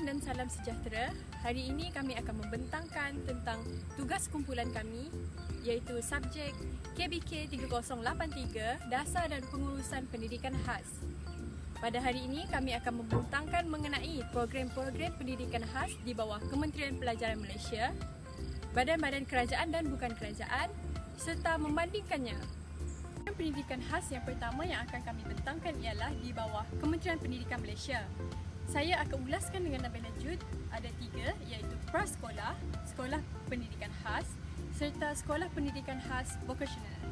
Salam dan salam sejahtera. Hari ini kami akan membentangkan tentang tugas kumpulan kami iaitu subjek KBK 3083 Dasar dan Pengurusan Pendidikan Khas. Pada hari ini kami akan membentangkan mengenai program-program pendidikan khas di bawah Kementerian Pelajaran Malaysia, badan-badan kerajaan dan bukan kerajaan serta membandingkannya. Program pendidikan khas yang pertama yang akan kami bentangkan ialah di bawah Kementerian Pendidikan Malaysia. Saya akan ulaskan dengan lebih lanjut. Ada 3 iaitu prasekolah, sekolah pendidikan khas serta sekolah pendidikan khas vokasional.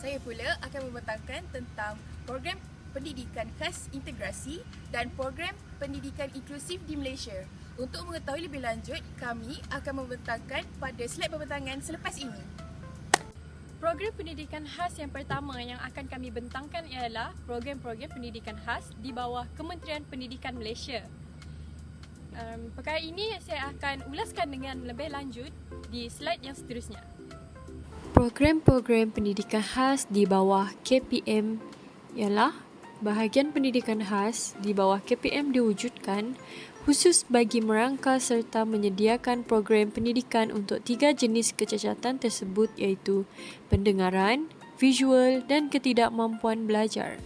Saya pula akan membentangkan tentang program pendidikan khas integrasi dan program pendidikan inklusif di Malaysia. Untuk mengetahui lebih lanjut, kami akan membentangkan pada slide pembentangan selepas ini. Program pendidikan khas yang pertama yang akan kami bentangkan ialah program-program pendidikan khas di bawah Kementerian Pendidikan Malaysia. Perkara ini saya akan ulaskan dengan lebih lanjut di slide yang seterusnya. Program-program pendidikan khas di bawah KPM ialah bahagian pendidikan khas di bawah KPM diwujudkan khusus bagi merangka serta menyediakan program pendidikan untuk 3 jenis kecacatan tersebut iaitu pendengaran, visual dan ketidakmampuan belajar.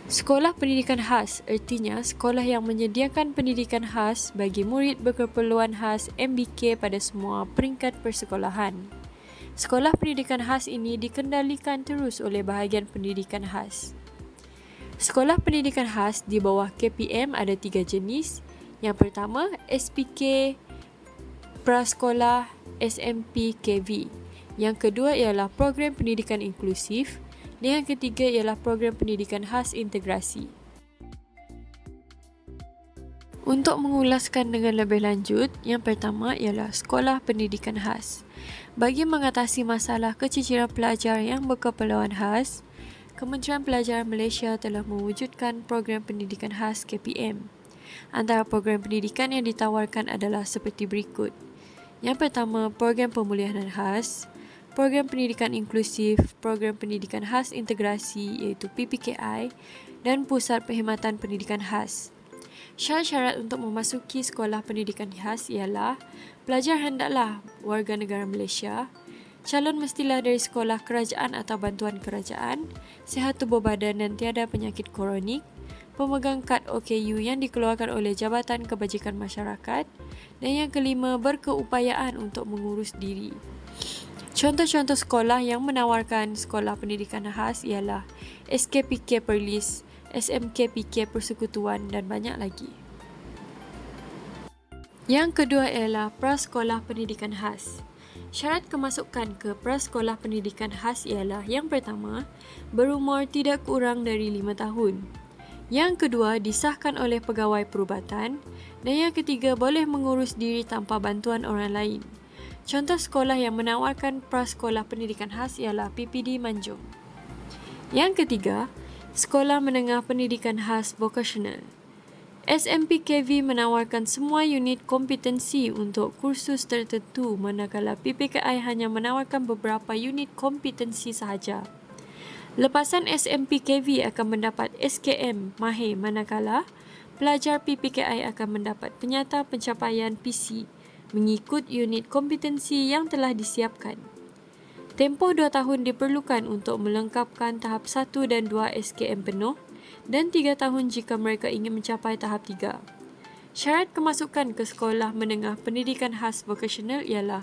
Sekolah pendidikan khas artinya sekolah yang menyediakan pendidikan khas bagi murid berkeperluan khas MBK pada semua peringkat persekolahan. Sekolah pendidikan khas ini dikendalikan terus oleh bahagian pendidikan khas. Sekolah pendidikan khas di bawah KPM ada 3 jenis. Yang pertama, SPK Prasekolah SMPKV. Yang kedua ialah program pendidikan inklusif. Dan yang ketiga ialah program pendidikan khas integrasi. Untuk mengulaskan dengan lebih lanjut, yang pertama ialah sekolah pendidikan khas. Bagi mengatasi masalah keciciran pelajar yang berkeperluan khas, Kementerian Pelajaran Malaysia telah mewujudkan program pendidikan khas KPM. Antara program pendidikan yang ditawarkan adalah seperti berikut. Yang pertama, program pemulihan khas, program pendidikan inklusif, program pendidikan khas integrasi iaitu PPKI dan pusat perkhidmatan pendidikan khas. Syarat-syarat untuk memasuki sekolah pendidikan khas ialah pelajar hendaklah warga negara Malaysia, calon mestilah dari sekolah kerajaan atau bantuan kerajaan, sihat tubuh badan dan tiada penyakit kronik, pemegang kad OKU yang dikeluarkan oleh Jabatan Kebajikan Masyarakat, dan yang kelima berkeupayaan untuk mengurus diri. Contoh-contoh sekolah yang menawarkan sekolah pendidikan khas ialah SKPK Perlis, SMKPK Persekutuan dan banyak lagi. Yang kedua ialah prasekolah pendidikan khas. Syarat kemasukan ke prasekolah pendidikan khas ialah yang pertama, berumur tidak kurang dari 5 tahun. Yang kedua, disahkan oleh pegawai perubatan. Dan yang ketiga, boleh mengurus diri tanpa bantuan orang lain. Contoh sekolah yang menawarkan prasekolah pendidikan khas ialah PPD Manjung. Yang ketiga, sekolah menengah pendidikan khas vokasional. SMPKV menawarkan semua unit kompetensi untuk kursus tertentu manakala PPKI hanya menawarkan beberapa unit kompetensi sahaja. Lepasan SMPKV akan mendapat SKM Mahir manakala pelajar PPKI akan mendapat penyata pencapaian PC mengikut unit kompetensi yang telah disiapkan. Tempoh 2 tahun diperlukan untuk melengkapkan tahap 1 dan 2 SKM penuh dan 3 tahun jika mereka ingin mencapai tahap 3. Syarat kemasukan ke sekolah menengah pendidikan khas vokasional ialah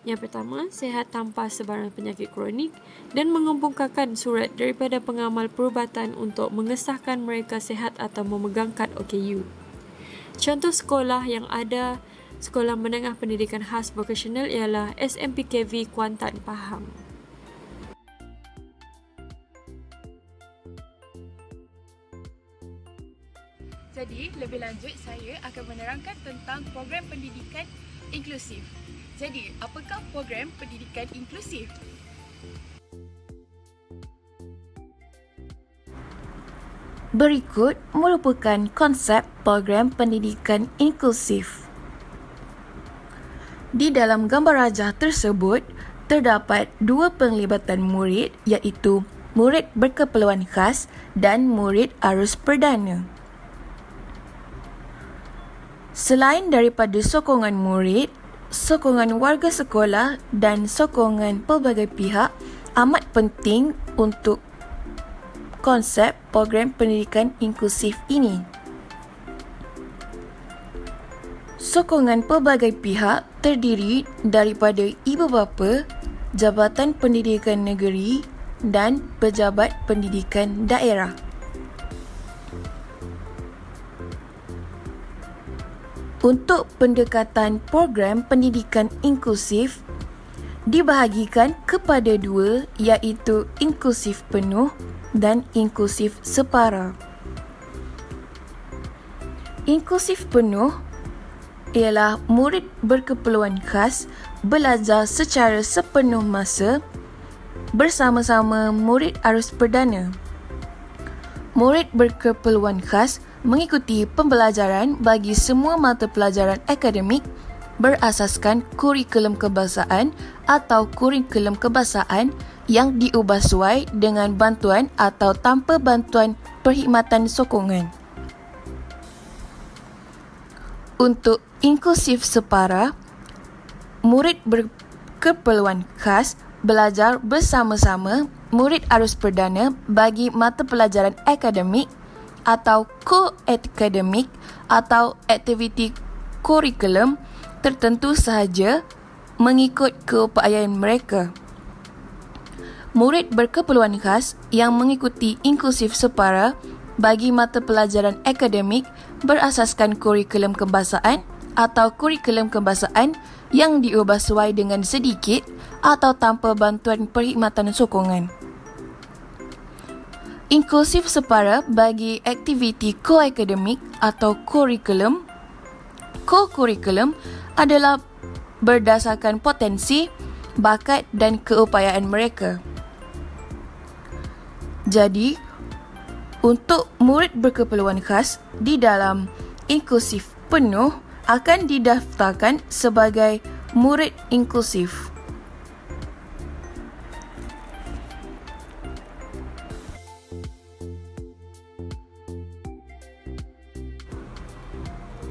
yang pertama, sihat tanpa sebarang penyakit kronik dan mengumpulkan surat daripada pengamal perubatan untuk mengesahkan mereka sihat atau memegang kad OKU. Contoh sekolah yang ada sekolah menengah pendidikan khas vokasional ialah SMPKV Kuantan Pahang. Jadi, lebih lanjut saya akan menerangkan tentang program pendidikan inklusif. Jadi, apakah program pendidikan inklusif? Berikut merupakan konsep program pendidikan inklusif. Di dalam gambar rajah tersebut, terdapat 2 penglibatan murid iaitu murid berkeperluan khas dan murid arus perdana. Selain daripada sokongan murid, sokongan warga sekolah dan sokongan pelbagai pihak amat penting untuk konsep program pendidikan inklusif ini. Sokongan pelbagai pihak terdiri daripada ibu bapa, Jabatan Pendidikan Negeri dan Pejabat Pendidikan Daerah. Untuk pendekatan program pendidikan inklusif dibahagikan kepada dua, iaitu inklusif penuh dan inklusif separa. Inklusif penuh ialah murid berkeperluan khas belajar secara sepenuh masa bersama-sama murid arus perdana. Murid berkeperluan khas mengikuti pembelajaran bagi semua mata pelajaran akademik berasaskan kurikulum kebangsaan atau kurikulum kebangsaan yang diubah sesuai dengan bantuan atau tanpa bantuan perkhidmatan sokongan. Untuk inklusif separa, murid berkeperluan khas belajar bersama-sama murid arus perdana bagi mata pelajaran akademik atau ko-akademik atau aktiviti kurikulum tertentu sahaja mengikut keupayaan mereka. Murid berkeperluan khas yang mengikuti inklusif separa bagi mata pelajaran akademik berasaskan kurikulum kebangsaan atau kurikulum kebangsaan yang diubah sesuai dengan sedikit atau tanpa bantuan perkhidmatan sokongan. Inklusif separa bagi aktiviti ko-akademik atau kurikulum. Ko-kurikulum adalah berdasarkan potensi, bakat dan keupayaan mereka. Jadi, untuk murid berkeperluan khas di dalam inklusif penuh akan didaftarkan sebagai murid inklusif.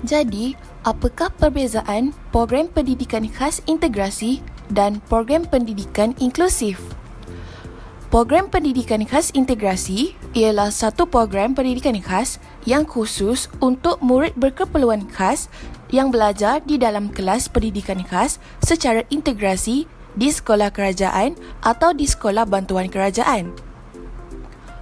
Jadi, apakah perbezaan program pendidikan khas integrasi dan program pendidikan inklusif? Program pendidikan khas integrasi ialah satu program pendidikan khas yang khusus untuk murid berkeperluan khas yang belajar di dalam kelas pendidikan khas secara integrasi di sekolah kerajaan atau di sekolah bantuan kerajaan.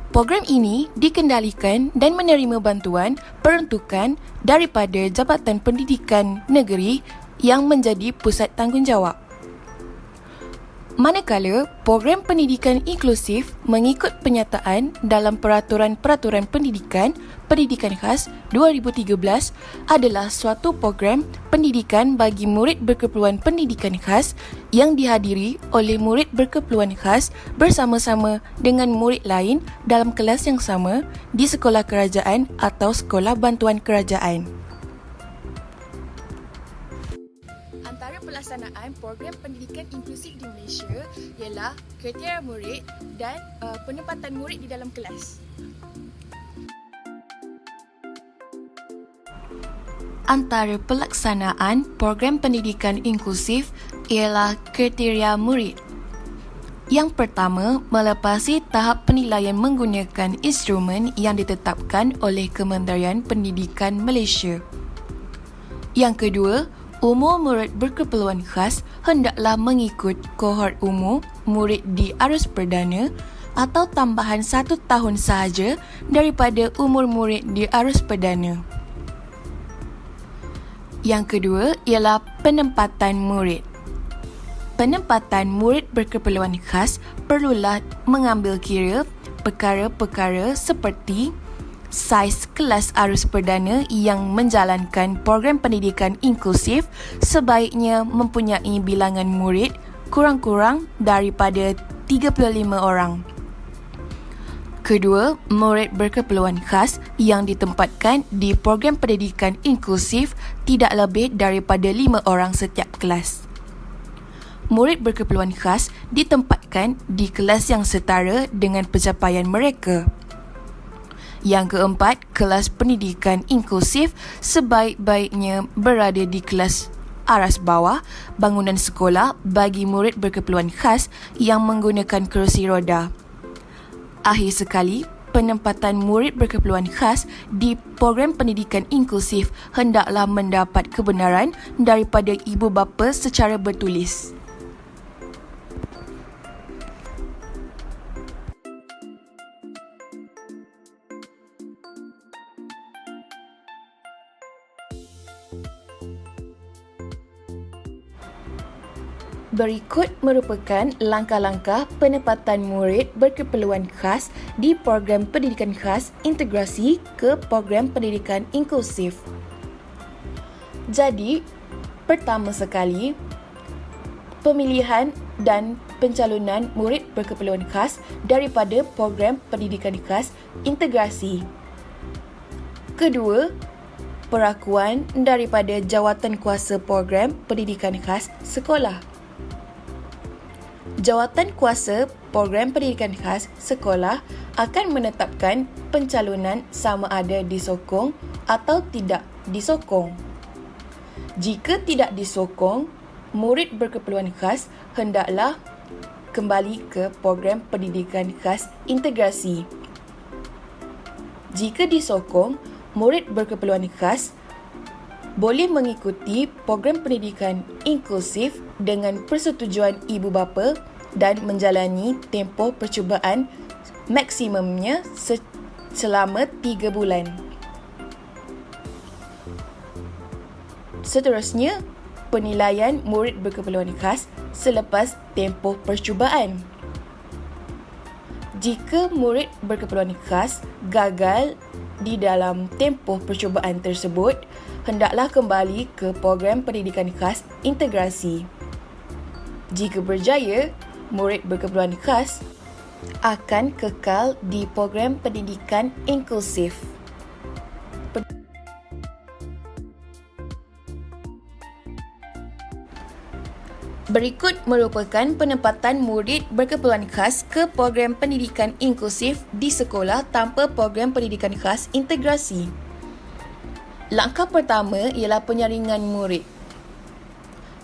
Program ini dikendalikan dan menerima bantuan peruntukan daripada Jabatan Pendidikan Negeri yang menjadi pusat tanggungjawab. Manakala program pendidikan inklusif mengikut penyataan dalam Peraturan-Peraturan Pendidikan Khas 2013 adalah suatu program pendidikan bagi murid berkeperluan pendidikan khas yang dihadiri oleh murid berkeperluan khas bersama-sama dengan murid lain dalam kelas yang sama di sekolah kerajaan atau sekolah bantuan kerajaan. Antara pelaksanaan program pendidikan inklusif di Malaysia ialah kriteria murid dan penempatan murid di dalam kelas. Antara pelaksanaan program pendidikan inklusif ialah kriteria murid. Yang pertama, melepasi tahap penilaian menggunakan instrumen yang ditetapkan oleh Kementerian Pendidikan Malaysia. Yang kedua, umur murid berkeperluan khas hendaklah mengikut kohort umur murid di arus perdana atau tambahan 1 tahun sahaja daripada umur murid di arus perdana. Yang kedua ialah penempatan murid. Penempatan murid berkeperluan khas perlulah mengambil kira perkara-perkara seperti saiz kelas arus perdana yang menjalankan program pendidikan inklusif sebaiknya mempunyai bilangan murid kurang-kurang daripada 35 orang. Kedua, murid berkeperluan khas yang ditempatkan di program pendidikan inklusif tidak lebih daripada 5 orang setiap kelas. Murid berkeperluan khas ditempatkan di kelas yang setara dengan pencapaian mereka. Yang keempat, kelas pendidikan inklusif sebaik-baiknya berada di kelas aras bawah bangunan sekolah bagi murid berkeperluan khas yang menggunakan kerusi roda. Akhir sekali, penempatan murid berkeperluan khas di program pendidikan inklusif hendaklah mendapat kebenaran daripada ibu bapa secara bertulis. Berikut merupakan langkah-langkah penempatan murid berkeperluan khas di program pendidikan khas integrasi ke program pendidikan inklusif. Jadi, pertama sekali, pemilihan dan pencalonan murid berkeperluan khas daripada program pendidikan khas integrasi. Kedua, perakuan daripada jawatankuasa program pendidikan khas sekolah. Jawatankuasa program pendidikan khas sekolah akan menetapkan pencalonan sama ada disokong atau tidak disokong. Jika tidak disokong, murid berkeperluan khas hendaklah kembali ke program pendidikan khas integrasi. Jika disokong, murid berkeperluan khas boleh mengikuti program pendidikan inklusif dengan persetujuan ibu bapa dan menjalani tempoh percubaan maksimumnya selama 3 bulan. Seterusnya, penilaian murid berkeperluan khas selepas tempoh percubaan. Jika murid berkeperluan khas gagal di dalam tempoh percubaan tersebut, hendaklah kembali ke program pendidikan khas integrasi. Jika berjaya, murid berkeperluan khas akan kekal di program pendidikan inklusif. Berikut merupakan penempatan murid berkeperluan khas ke program pendidikan inklusif di sekolah tanpa program pendidikan khas integrasi. Langkah pertama ialah penyaringan murid.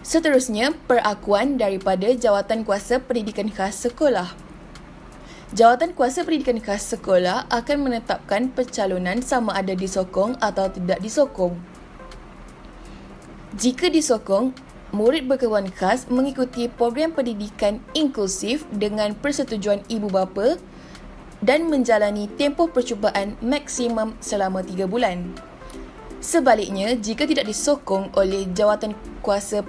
Seterusnya, perakuan daripada Jawatankuasa Pendidikan Khas Sekolah. Jawatankuasa Pendidikan Khas Sekolah akan menetapkan pencalonan sama ada disokong atau tidak disokong. Jika disokong, murid berkeperluan khas mengikuti program pendidikan inklusif dengan persetujuan ibu bapa dan menjalani tempoh percubaan maksimum selama 3 bulan. Sebaliknya, jika tidak disokong oleh Jawatankuasa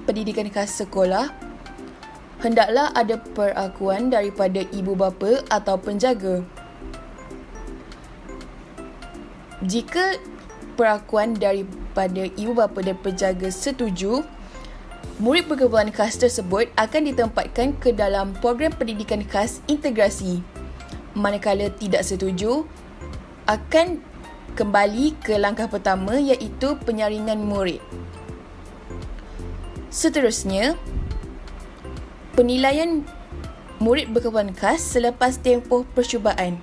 Pendidikan Khas Sekolah, hendaklah ada perakuan daripada ibu bapa atau penjaga. Jika perakuan daripada ibu bapa dan penjaga setuju, murid berkeperluan khas tersebut akan ditempatkan ke dalam program pendidikan khas integrasi. Manakala tidak setuju, akan kembali ke langkah pertama iaitu penyaringan murid. Seterusnya, penilaian murid berkeperluan khas selepas tempoh percubaan.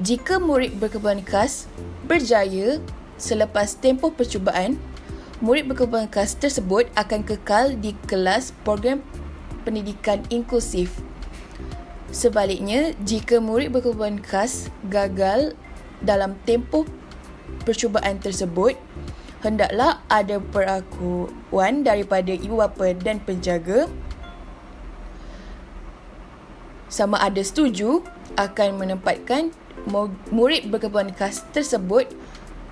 Jika murid berkeperluan khas berjaya selepas tempoh percubaan, murid berkeperluan khas tersebut akan kekal di kelas program pendidikan inklusif. Sebaliknya, jika murid berkeperluan khas gagal dalam tempoh percubaan tersebut, hendaklah ada perakuan daripada ibu bapa dan penjaga sama ada setuju akan menempatkan murid berkeperluan khas tersebut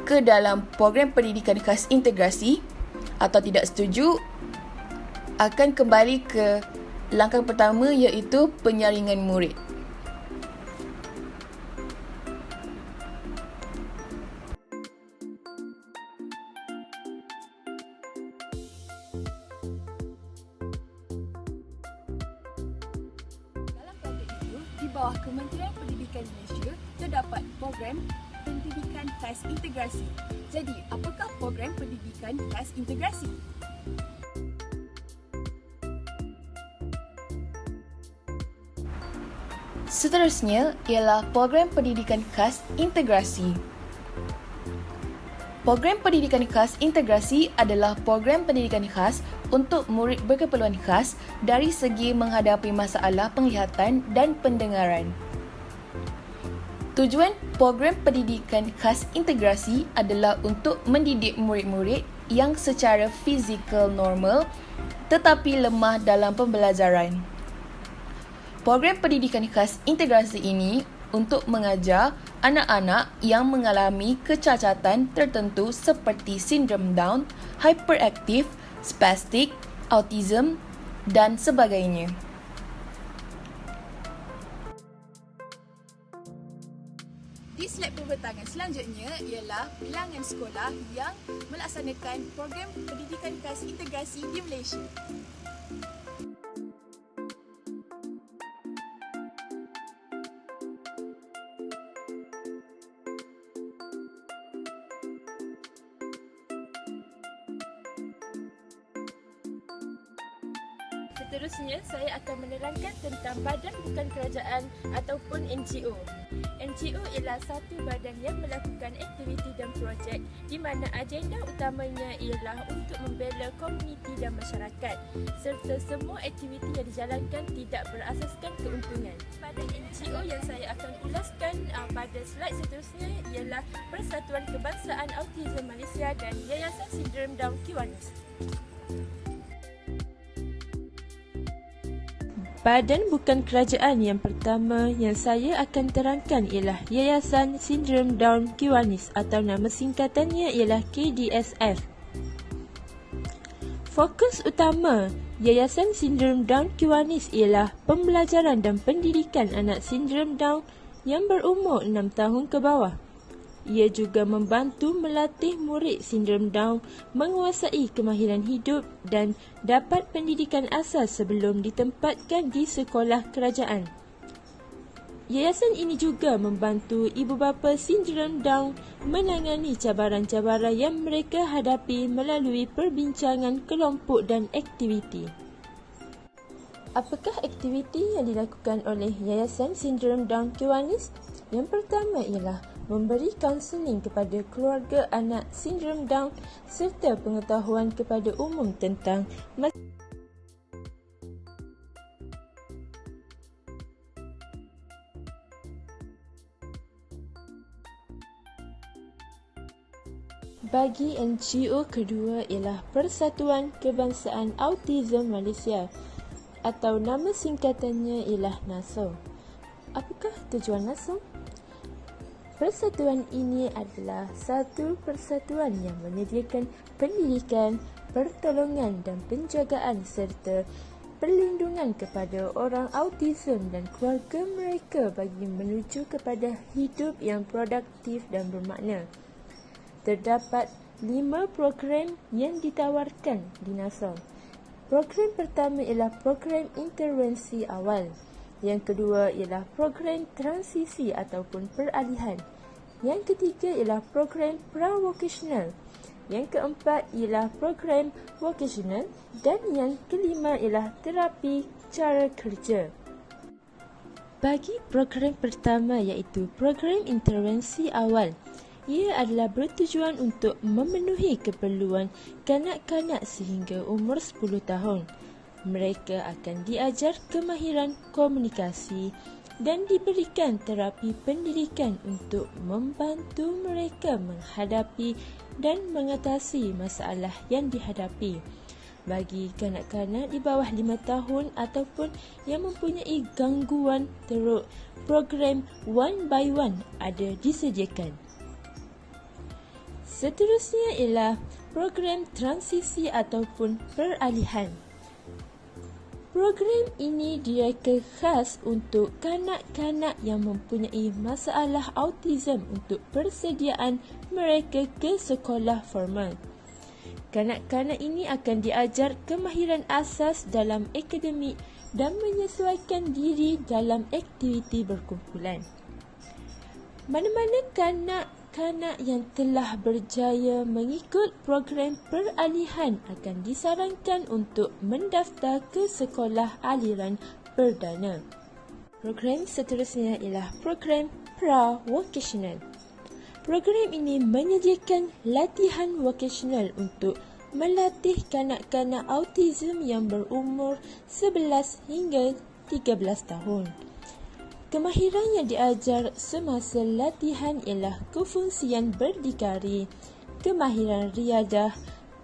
ke dalam program pendidikan khas integrasi, atau tidak setuju akan kembali ke langkah pertama iaitu penyaringan murid. Di bawah Kementerian Pendidikan Malaysia terdapat program pendidikan khas integrasi. Jadi, apakah program pendidikan khas integrasi? Seterusnya ialah program pendidikan khas integrasi. Program pendidikan khas integrasi adalah program pendidikan khas untuk murid berkeperluan khas dari segi menghadapi masalah penglihatan dan pendengaran. Tujuan program pendidikan khas integrasi adalah untuk mendidik murid-murid yang secara fizikal normal tetapi lemah dalam pembelajaran. Program pendidikan khas integrasi ini untuk mengajar anak-anak yang mengalami kecacatan tertentu seperti sindrom Down, hyperaktif, spastik, autism dan sebagainya. Di slide pembentangan selanjutnya ialah bilangan sekolah yang melaksanakan program pendidikan khas integrasi di Malaysia. Seterusnya, saya akan menerangkan tentang badan bukan kerajaan ataupun NGO. NGO ialah satu badan yang melakukan aktiviti dan projek di mana agenda utamanya ialah untuk membela komuniti dan masyarakat serta semua aktiviti yang dijalankan tidak berasaskan keuntungan. Badan NGO yang saya akan ulaskan pada slide seterusnya ialah Persatuan Kebangsaan Autism Malaysia dan Yayasan Sindrom Down Kiwanis. Badan bukan kerajaan yang pertama yang saya akan terangkan ialah Yayasan Sindrom Down Kiwanis atau nama singkatannya ialah KDSF. Fokus utama Yayasan Sindrom Down Kiwanis ialah pembelajaran dan pendidikan anak sindrom Down yang berumur 6 tahun ke bawah. Ia juga membantu melatih murid sindrom Down menguasai kemahiran hidup dan dapat pendidikan asas sebelum ditempatkan di sekolah kerajaan. Yayasan ini juga membantu ibu bapa sindrom Down menangani cabaran-cabaran yang mereka hadapi melalui perbincangan kelompok dan aktiviti. Apakah aktiviti yang dilakukan oleh Yayasan Sindrom Down Kiwanis? Yang pertama ialah memberi kaunseling kepada keluarga anak sindrom Down serta pengetahuan kepada umum tentang Bagi NGO kedua ialah Persatuan Kebangsaan Autism Malaysia atau nama singkatannya ialah NASO. Apakah tujuan NASO? Persatuan ini adalah satu persatuan yang menyediakan pendidikan, pertolongan dan penjagaan serta perlindungan kepada orang autism dan keluarga mereka bagi menuju kepada hidup yang produktif dan bermakna. Terdapat 5 program yang ditawarkan di NASO. Program pertama ialah program intervensi awal. Yang kedua ialah program transisi ataupun peralihan. Yang ketiga ialah program pra-vocational. Yang keempat ialah program vocational dan yang kelima ialah terapi cara kerja. Bagi program pertama iaitu program intervensi awal, ia adalah bertujuan untuk memenuhi keperluan kanak-kanak sehingga umur 10 tahun. Mereka akan diajar kemahiran komunikasi dan diberikan terapi pendidikan untuk membantu mereka menghadapi dan mengatasi masalah yang dihadapi. Bagi kanak-kanak di bawah 5 tahun ataupun yang mempunyai gangguan teruk, program One by One ada disediakan. Seterusnya ialah program transisi ataupun peralihan. Program ini direka khas untuk kanak-kanak yang mempunyai masalah autism untuk persediaan mereka ke sekolah formal. Kanak-kanak ini akan diajar kemahiran asas dalam akademik dan menyesuaikan diri dalam aktiviti berkumpulan. Mana-mana kanak-kanak yang telah berjaya mengikut program peralihan akan disarankan untuk mendaftar ke sekolah aliran perdana. Program seterusnya ialah program pra-vocational. Program ini menyediakan latihan vocational untuk melatih kanak-kanak autism yang berumur 11 hingga 13 tahun. Kemahiran yang diajar semasa latihan ialah kefungsian berdikari, kemahiran riadah,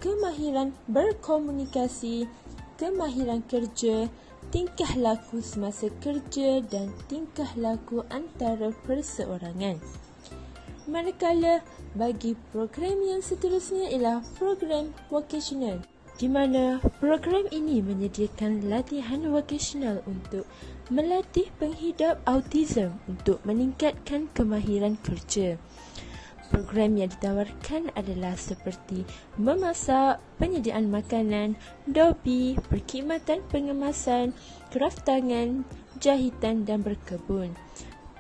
kemahiran berkomunikasi, kemahiran kerja, tingkah laku semasa kerja dan tingkah laku antara perseorangan. Manakala bagi program yang seterusnya ialah program vocational, di mana program ini menyediakan latihan vocational untuk melatih penghidap autism untuk meningkatkan kemahiran kerja. Program yang ditawarkan adalah seperti memasak, penyediaan makanan, dobi, perkhidmatan pengemasan, kraftangan, jahitan dan berkebun.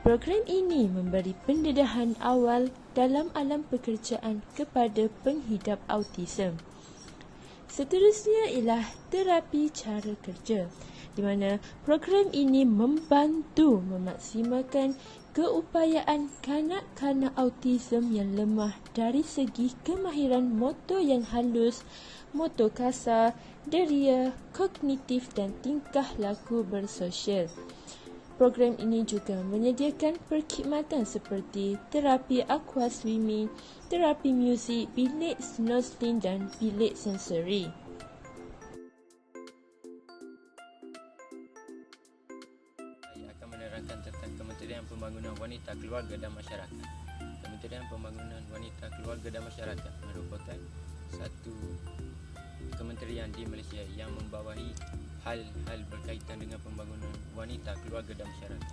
Program ini memberi pendedahan awal dalam alam pekerjaan kepada penghidap autism. Seterusnya ialah terapi cara kerja, di mana program ini membantu memaksimalkan keupayaan kanak-kanak autism yang lemah dari segi kemahiran motor yang halus, motor kasar, deria, kognitif dan tingkah laku bersosial. Program ini juga menyediakan perkhidmatan seperti terapi aqua swimming, terapi muzik, bilik snorkeling dan bilik sensori. Menerangkan tentang Kementerian Pembangunan Wanita, Keluarga dan Masyarakat. Kementerian Pembangunan Wanita, Keluarga dan Masyarakat merupakan satu kementerian di Malaysia yang membawahi hal-hal berkaitan dengan pembangunan wanita, keluarga dan masyarakat.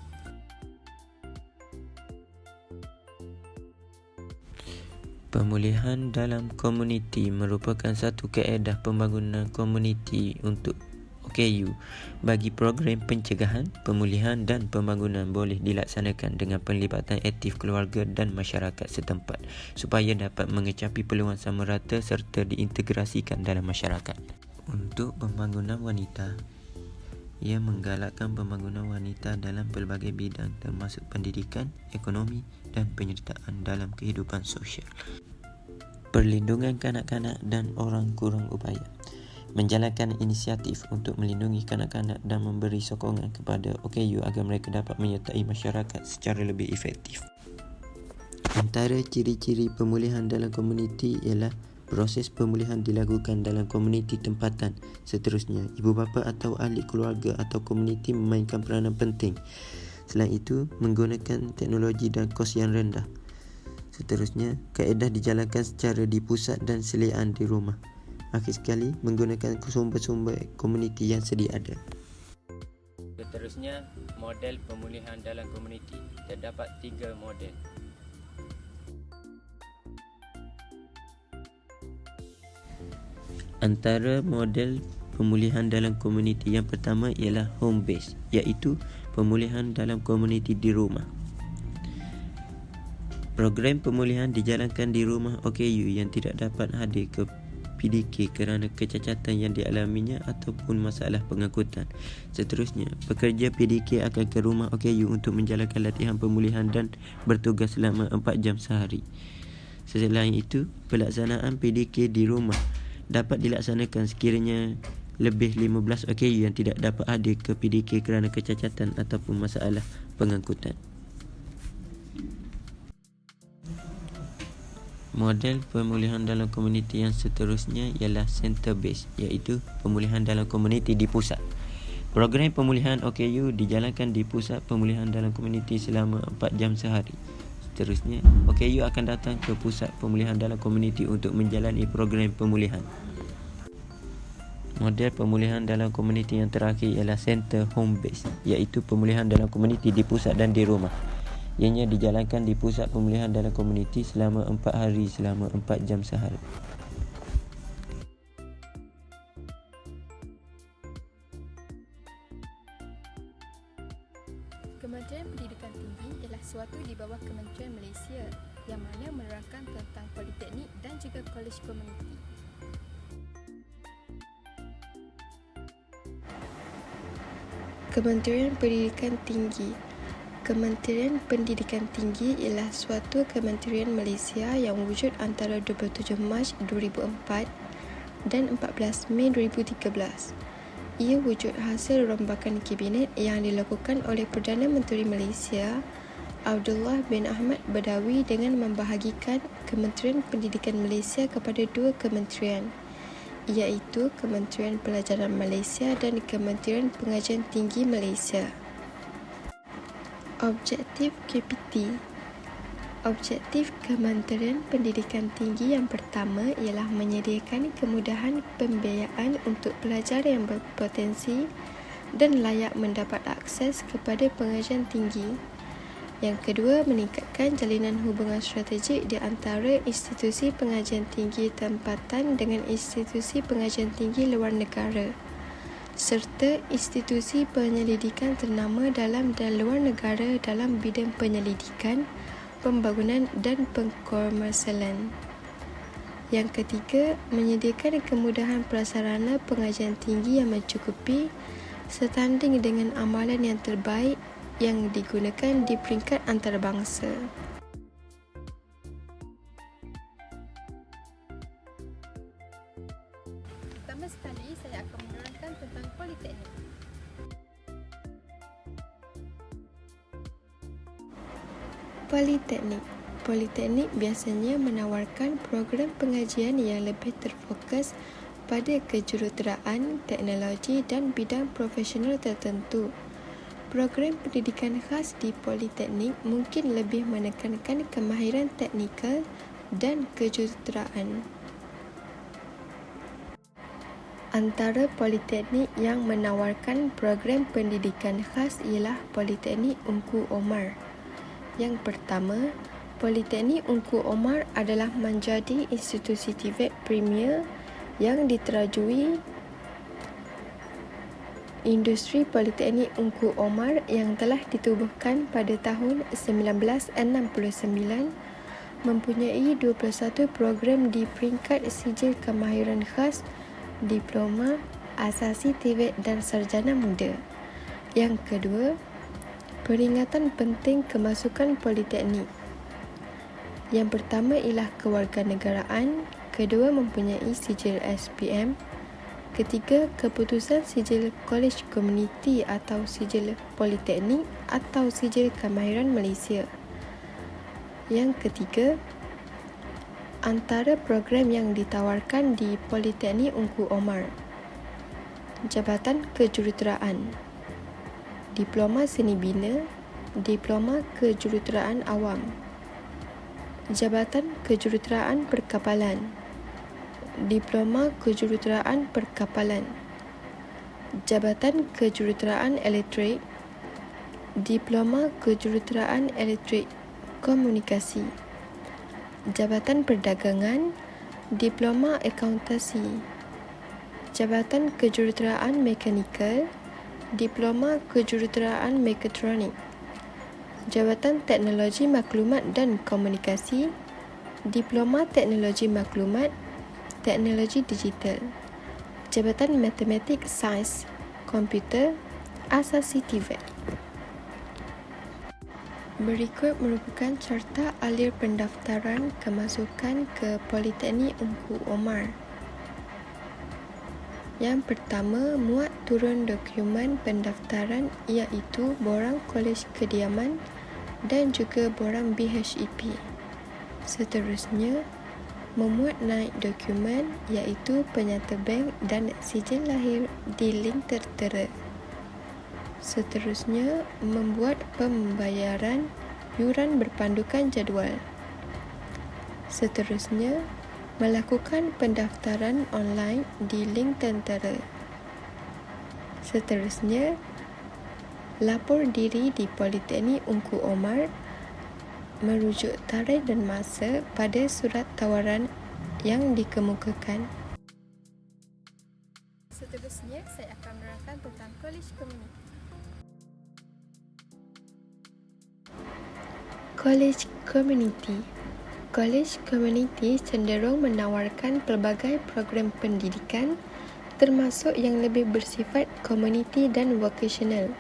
Pemulihan dalam komuniti merupakan satu kaedah pembangunan komuniti untuk OKU. Bagi program pencegahan, pemulihan dan pembangunan boleh dilaksanakan dengan penlibatan aktif keluarga dan masyarakat setempat supaya dapat mengecapi peluang sama rata serta diintegrasikan dalam masyarakat. Untuk pembangunan wanita, ia menggalakkan pembangunan wanita dalam pelbagai bidang termasuk pendidikan, ekonomi dan penyertaan dalam kehidupan sosial. Perlindungan kanak-kanak dan orang kurang upaya. Menjalankan inisiatif untuk melindungi kanak-kanak dan memberi sokongan kepada OKU agar mereka dapat menyertai masyarakat secara lebih efektif. Antara ciri-ciri pemulihan dalam komuniti ialah proses pemulihan dilakukan dalam komuniti tempatan. Seterusnya, ibu bapa atau ahli keluarga atau komuniti memainkan peranan penting. Selain itu, menggunakan teknologi dan kos yang rendah. Seterusnya, kaedah dijalankan secara di pusat dan seliaan di rumah. Akhir sekali, menggunakan sumber-sumber komuniti yang sedia ada. Seterusnya, model pemulihan dalam komuniti. Terdapat 3 model. Antara model pemulihan dalam komuniti yang pertama ialah home base, iaitu pemulihan dalam komuniti di rumah. Program pemulihan dijalankan di rumah OKU yang tidak dapat hadir ke PDK kerana kecacatan yang dialaminya ataupun masalah pengangkutan. Seterusnya, pekerja PDK akan ke rumah OKU untuk menjalankan latihan pemulihan dan bertugas selama 4 jam sehari. Selain itu, pelaksanaan PDK di rumah dapat dilaksanakan sekiranya lebih 15 OKU yang tidak dapat hadir ke PDK kerana kecacatan ataupun masalah pengangkutan. Model pemulihan dalam komuniti yang seterusnya ialah center base, iaitu pemulihan dalam komuniti di pusat. Program pemulihan OKU dijalankan di pusat pemulihan dalam komuniti selama 4 jam sehari. Seterusnya, OKU akan datang ke pusat pemulihan dalam komuniti untuk menjalani program pemulihan. Model pemulihan dalam komuniti yang terakhir ialah center home base, iaitu pemulihan dalam komuniti di pusat dan di rumah. Ianya dijalankan di pusat pemulihan dalam komuniti selama 4 hari selama 4 jam sehari. Kementerian Pendidikan Tinggi ialah suatu di bawah Kementerian Malaysia yang mana menerangkan tentang politeknik dan juga kolej komuniti. Kementerian Pendidikan Tinggi. Kementerian Pendidikan Tinggi ialah suatu kementerian Malaysia yang wujud antara 27 Mac 2004 dan 14 Mei 2013. Ia wujud hasil rombakan kabinet yang dilakukan oleh Perdana Menteri Malaysia Abdullah bin Ahmad Badawi dengan membahagikan Kementerian Pendidikan Malaysia kepada dua kementerian, iaitu Kementerian Pelajaran Malaysia dan Kementerian Pengajian Tinggi Malaysia. Objektif KPT. Objektif Kementerian Pendidikan Tinggi yang pertama ialah menyediakan kemudahan pembiayaan untuk pelajar yang berpotensi dan layak mendapat akses kepada pengajian tinggi. Yang kedua, meningkatkan jalinan hubungan strategik di antara institusi pengajian tinggi tempatan dengan institusi pengajian tinggi luar negara, serta institusi penyelidikan ternama dalam dan luar negara dalam bidang penyelidikan, pembangunan dan pengkomersialan. Yang ketiga, menyediakan kemudahan prasarana pengajian tinggi yang mencukupi setanding dengan amalan yang terbaik yang digunakan di peringkat antarabangsa. Pertama sekali, saya akan menerangkan tentang politeknik. Politeknik biasanya menawarkan program pengajian yang lebih terfokus pada kejuruteraan, teknologi dan bidang profesional tertentu. Program pendidikan khas di politeknik mungkin lebih menekankan kemahiran teknikal dan kejuruteraan. Antara politeknik yang menawarkan program pendidikan khas ialah Politeknik Ungku Omar. Yang pertama, Politeknik Ungku Omar adalah menjadi institusi TVET premier yang diterajui Industri Politeknik Ungku Omar yang telah ditubuhkan pada tahun 1969 mempunyai 21 program di peringkat sijil kemahiran khas, diploma, asasi TVET dan sarjana muda. Yang kedua, peringatan penting kemasukan politeknik. Yang pertama ialah kewarganegaraan, kedua mempunyai sijil SPM, ketiga, keputusan sijil Kolej Komuniti atau sijil Politeknik atau sijil Kemahiran Malaysia. Yang ketiga, antara program yang ditawarkan di Politeknik Ungku Omar: Jabatan Kejuruteraan, Diploma Seni Bina, Diploma Kejuruteraan Awam, Jabatan Kejuruteraan Perkapalan, Diploma Kejuruteraan Perkapalan, Jabatan Kejuruteraan Elektrik, Diploma Kejuruteraan Elektrik Komunikasi, Jabatan Perdagangan, Diploma Akauntasi, Jabatan Kejuruteraan Mekanikal, Diploma Kejuruteraan Mekatronik, Jabatan Teknologi Maklumat dan Komunikasi, Diploma Teknologi Maklumat, Teknologi Digital, Jabatan Matematik Sains, Komputer, Asasi TVET. Berikut merupakan carta alir pendaftaran kemasukan ke Politeknik Ungku Omar. Yang pertama, muat turun dokumen pendaftaran iaitu borang Kolej Kediaman dan juga borang BHEP. Seterusnya, memuat naik dokumen iaitu penyata bank dan sijil lahir di link tertera. Seterusnya, membuat pembayaran yuran berpandukan jadual. Seterusnya, melakukan pendaftaran online di link tertera. Seterusnya, lapor diri di Politeknik Ungku Omar merujuk tarikh dan masa pada surat tawaran yang dikemukakan. Seterusnya, saya akan menerangkan tentang Kolej Komuniti. Kolej Komuniti. Kolej Komuniti cenderung menawarkan pelbagai program pendidikan termasuk yang lebih bersifat komuniti dan vokasional.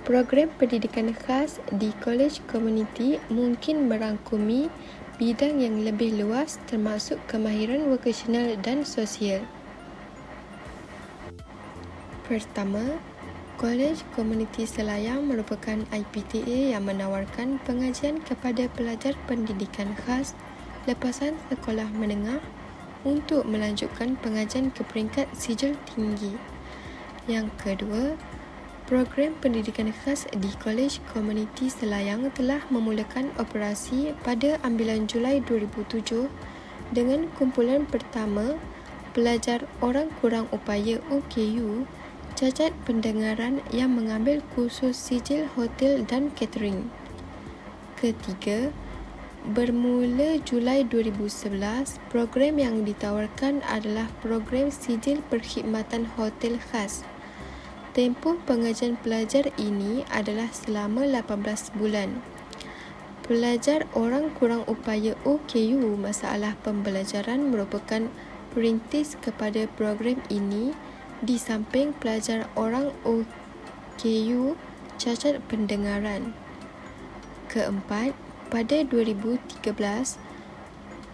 Program pendidikan khas di kolej komuniti mungkin merangkumi bidang yang lebih luas termasuk kemahiran vokasional dan sosial. Pertama, Kolej Komuniti Selayang merupakan IPTA yang menawarkan pengajian kepada pelajar pendidikan khas lepasan sekolah menengah untuk melanjutkan pengajian ke peringkat sijil tinggi. Yang kedua, program pendidikan khas di Kolej Komuniti Selayang telah memulakan operasi pada ambilan Julai 2007 dengan kumpulan pertama pelajar orang kurang upaya OKU cacat pendengaran yang mengambil kursus sijil hotel dan catering. Ketiga, bermula Julai 2011, program yang ditawarkan adalah program sijil perkhidmatan hotel khas. Tempoh pengajian pelajar ini adalah selama 18 bulan. Pelajar orang kurang upaya OKU masalah pembelajaran merupakan perintis kepada program ini di samping pelajar orang OKU cacat pendengaran. Keempat, pada 2013,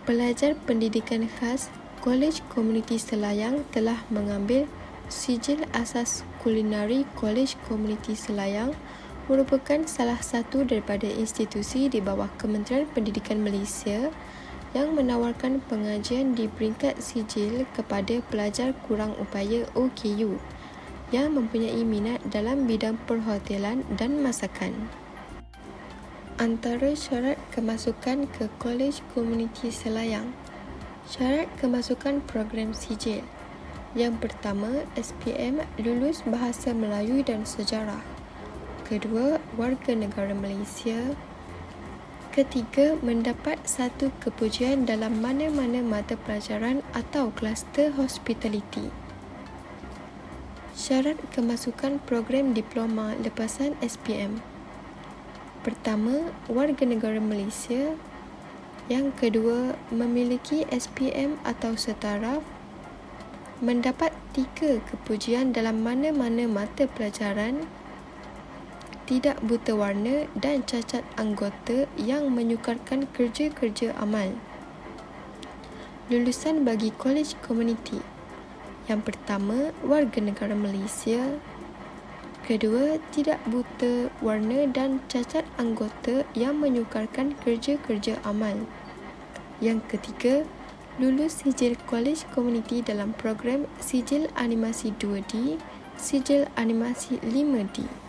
pelajar pendidikan khas Kolej Komuniti Selayang telah mengambil sijil asas kulinari. Kolej Komuniti Selayang merupakan salah satu daripada institusi di bawah Kementerian Pendidikan Malaysia yang menawarkan pengajian di peringkat sijil kepada pelajar kurang upaya OKU yang mempunyai minat dalam bidang perhotelan dan masakan. Antara syarat kemasukan ke Kolej Komuniti Selayang. Syarat kemasukan program sijil. Yang pertama, SPM lulus Bahasa Melayu dan Sejarah. Kedua, warga negara Malaysia. Ketiga, mendapat 1 kepujian dalam mana-mana mata pelajaran atau kluster hospitality. Syarat kemasukan program diploma lepasan SPM. Pertama, warga negara Malaysia. Yang kedua, memiliki SPM atau setaraf. Mendapat 3 kepujian dalam mana-mana mata pelajaran. Tidak buta warna dan cacat anggota yang menyukarkan kerja-kerja amal. Lulusan bagi kolej komuniti. Yang pertama, warga negara Malaysia. Kedua, tidak buta warna dan cacat anggota yang menyukarkan kerja-kerja amal. Yang ketiga, lulus sijil kolej komuniti dalam program sijil animasi 2D, sijil animasi 5D.